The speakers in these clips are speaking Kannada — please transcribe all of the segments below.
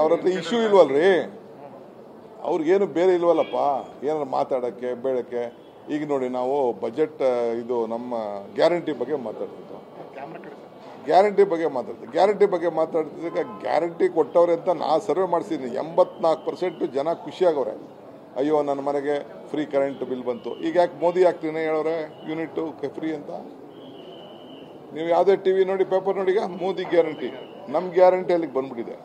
ಅವ್ರ ಹತ್ರ ಇಶ್ಯೂ ಇಲ್ವಲ್ರಿ, ಅವ್ರಿಗೇನು ಬೇರೆ ಇಲ್ವಲ್ಲಪ್ಪ ಏನಾರು ಮಾತಾಡೋಕ್ಕೆ ಬೇಡಕ್ಕೆ. ಈಗ ನೋಡಿ, ನಾವು ಬಜೆಟ್ ಇದು ನಮ್ಮ ಗ್ಯಾರಂಟಿ ಬಗ್ಗೆ ಮಾತಾಡ್ತಿದ್ದೋ, ಗ್ಯಾರಂಟಿ ಬಗ್ಗೆ ಮಾತಾಡ್ತಿದ್ದಕ್ಕೆ ಗ್ಯಾರಂಟಿ ಕೊಟ್ಟವ್ರೆ ಅಂತ ನಾ ಸರ್ವೆ ಮಾಡಿಸಿದ್ದೀನಿ. 84% ಜನ ಖುಷಿಯಾಗವ್ರೆ. ಅಯ್ಯೋ ನನ್ನ ಮನೆಗೆ ಫ್ರೀ ಕರೆಂಟ್ ಬಿಲ್ ಬಂತು. ಈಗ ಯಾಕೆ ಮೋದಿ ಯಾಕೆ ಹೇಳೋರೆ ಯೂನಿಟ್ ಫ್ರೀ ಅಂತ? ನೀವು ಯಾವುದೇ ಟಿವಿ ನೋಡಿ, ಪೇಪರ್ ನೋಡಿ, ಈಗ ಮೋದಿ ಗ್ಯಾರಂಟಿ, ನಮ್ಮ ಗ್ಯಾರಂಟಿ ಅಲ್ಲಿಗೆ ಬಂದ್ಬಿಟ್ಟಿದೆ.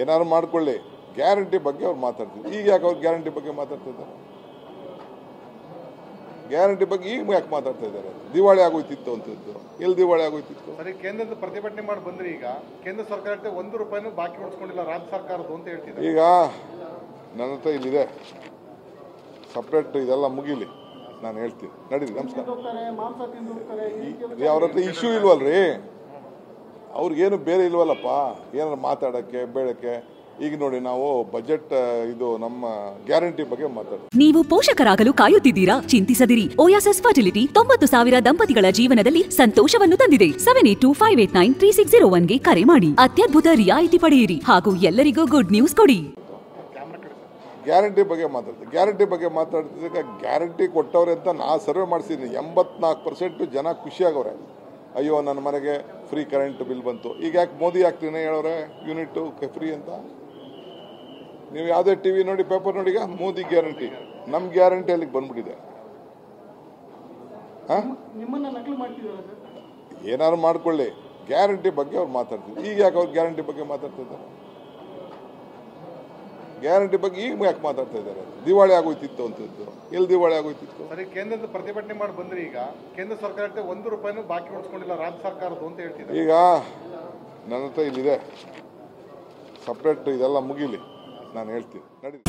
ಏನಾದ್ರು ಮಾಡ್ಕೊಳ್ಳಿ, ಗ್ಯಾರಂಟಿ ಬಗ್ಗೆ ಅವ್ರು ಮಾತಾಡ್ತಿದ್ರು. ಈಗ ಯಾಕೆ ಅವ್ರು ಗ್ಯಾರಂಟಿ ಬಗ್ಗೆ ಮಾತಾಡ್ತಿದ್ದಾರೆ? ಗ್ಯಾರಂಟಿ ಬಗ್ಗೆ ಈಗ ಯಾಕೆ ಮಾತಾಡ್ತಾ ಇದ್ದಾರೆ? ದಿವಾಳಿ ಆಗೋಯ್ತಿತ್ತು ಅಂತಿದ್ದು. ಎಲ್ಲಿ ದಿವಾಳಿ ಆಗೋಯ್ತಿತ್ತು? ಸರಿ, ಕೇಂದ್ರದ ಪ್ರತಿಭಟನೆ ಮಾಡಿ ಬಂದ್ರೆ ಈಗ ಕೇಂದ್ರ ಸರ್ಕಾರಕ್ಕೆ ₹1 ಬಾಕಿ ಉಳಿಸ್ಕೊಂಡಿಲ್ಲ ರಾಜ್ಯ ಸರ್ಕಾರದ್ದು ಅಂತ ಹೇಳ್ತಿದ್ದಾರೆ. ಈಗ ನನ್ನ ಹತ್ರ ಇಲ್ಲಿದೆ ಸಪ್ರೇಟ್, ಇದೆಲ್ಲ ಮುಗಿಲಿ ನಾನು ಹೇಳ್ತೀನಿ. ನಡೀರಿ, ನಮಸ್ಕಾರ. ಅವ್ರ ಹತ್ರ ಇಶ್ಯೂ ಇಲ್ವಲ್ರಿ, ಅವ್ರಿಗೇನು ಬೇರೆ ಇಲ್ವಲ್ಲಪ್ಪ ಏನಾರು ಮಾತಾಡೋಕ್ಕೆ ಬೇಡಕ್ಕೆ. ಈಗ ನೋಡಿ, ನಾವು ಬಜೆಟ್ ಇದು ನಮ್ಮ ಗ್ಯಾರಂಟಿ ಬಗ್ಗೆ ಮಾತಾಡ್ತೀವಿ. ನೀವು ಪೋಷಕರಾಗಲು ಕಾಯುತ್ತಿದ್ದೀರಾ? ಚಿಂತಿಸದಿರಿ. ಓಯಾಸಿಸ್ ಫರ್ಟಿಲಿಟಿ 90,000 ದಂಪತಿಗಳ ಜೀವನದಲ್ಲಿ ಸಂತೋಷವನ್ನು ತಂದಿದೆ. 7825893601ಗೆ ಕರೆ ಮಾಡಿ. ಅತ್ಯದ್ಭುತ ರಿಯಾಯಿತಿ ಪಡೆಯಿರಿ ಹಾಗೂ ಎಲ್ಲರಿಗೂ ಗುಡ್ ನ್ಯೂಸ್ ಕೊಡಿ. ಗ್ಯಾರಂಟಿ ಬಗ್ಗೆ ಮಾತಾಡ್ತಿದ್ದಕ್ಕೆ ಗ್ಯಾರಂಟಿ ಕೊಟ್ಟವ್ರೆ ಅಂತ ನಾ ಸರ್ವೆ ಮಾಡಿಸಿದ್ದೀನಿ. 84% ಜನ ಖುಷಿಯಾಗವ್ರೆ. ಅಯ್ಯೋ ನನ್ನ ಮನೆಗೆ ಫ್ರೀ ಕರೆಂಟ್ ಬಿಲ್ ಬಂತು. ಈಗ ಯಾಕೆ ಮೋದಿ ಯಾಕೆ ಹೇಳೋರೆ ಯೂನಿಟ್ ಫ್ರೀ ಅಂತ? ನೀವು ಯಾವುದೇ ಟಿವಿ ನೋಡಿ, ಪೇಪರ್ ನೋಡಿ, ಈಗ ಮೋದಿ ಗ್ಯಾರಂಟಿ, ನಮ್ಮ ಗ್ಯಾರಂಟಿ ಅಲ್ಲಿಗೆ ಬಂದ್ಬಿಟ್ಟಿದೆ. ಏನಾದ್ರು ಮಾಡ್ಕೊಳ್ಳಿ, ಗ್ಯಾರಂಟಿ ಬಗ್ಗೆ ಅವ್ರು ಮಾತಾಡ್ತಿದ್ರು. ಈಗ ಯಾಕೆ ಅವ್ರು ಗ್ಯಾರಂಟಿ ಬಗ್ಗೆ ಮಾತಾಡ್ತಿದ್ದಾರೆ? ಗ್ಯಾರಂಟಿ ಬಗ್ಗೆ ಈಗ ಯಾಕೆ ಮಾತಾಡ್ತಾ ಇದ್ದಾರೆ? ದಿವಾಳಿ ಆಗೋಯ್ತಿತ್ತು ಅಂತಿದ್ದು. ಎಲ್ಲಿ ದಿವಾಳಿ ಆಗೋಯ್ತಿತ್ತು? ಸರಿ, ಕೇಂದ್ರದ ಪ್ರತಿಭಟನೆ ಮಾಡಿ ಬಂದ್ರೆ ಈಗ ಕೇಂದ್ರ ಸರ್ಕಾರಕ್ಕೆ ₹1 ಬಾಕಿ ಉಳಿಸ್ಕೊಂಡಿಲ್ಲ ರಾಜ್ಯ ಸರ್ಕಾರದ್ದು ಅಂತ ಹೇಳ್ತಿದ್ದಾರೆ. ಈಗ ನನ್ನ ಹತ್ರ ಇಲ್ಲಿದೆ ಸಪ್ರೇಟ್, ಇದೆಲ್ಲ ಮುಗಿಲಿ ನಾನು ಹೇಳ್ತೀನಿ. ನಡೀರಿ.